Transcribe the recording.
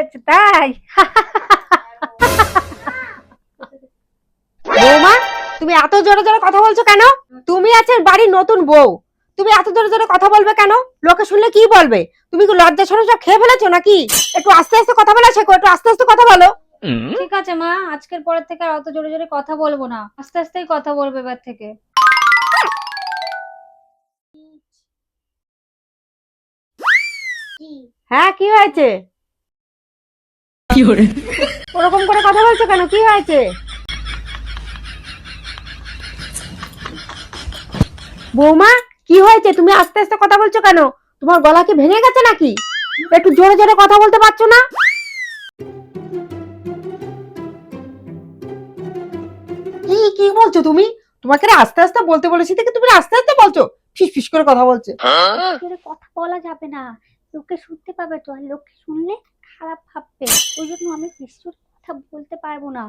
আচ্ছা তাই। বৌমা, তুমি এত জোরে জোরে কথা বলছো কেন? তুমি আছেন বাড়ির নতুন বউ, তুমি এত জোরে জোরে কথা বলবে কেন? লোকে শুনলে কি বলবে? তুমি কি লজ্জা শরম সব খেয়ে ফেলেছো নাকি? একটু আস্তে আস্তে কথা বলা শেখো, একটু আস্তে আস্তে কথা বলো। ঠিক আছে মা, আজকের পরের থেকে আর অত জোরে জোরে কথা বলবো না, আস্তে আস্তেই কথা বলবো এবার থেকে। হ্যাঁ, কি হয়েছে? ওরকম করে কথা বলছো কেন? কি হয়েছে? বৌমা, কি হয়েছে? তুমি আস্তে আস্তে কথা বলছো কেন? তোমার গলা কি ভেঙে গেছে নাকি? একটু জোরে জোরে কথা বলতে পারছো না? কি কি বলছো তুমি? তোমাকে না আস্তে আস্তে বলতে বলেছি থেকে তুমি আস্তে আস্তে বলছো, ফিস ফিস করে কথা বলছে। জোরে কথা বলা যাবে না, লোকে শুনতে পাবে তো, আর লোকে শুনলে খারাপ ভাববে। ওই জন্য আমি বেশি জোরে কথা বলতে পারবো না।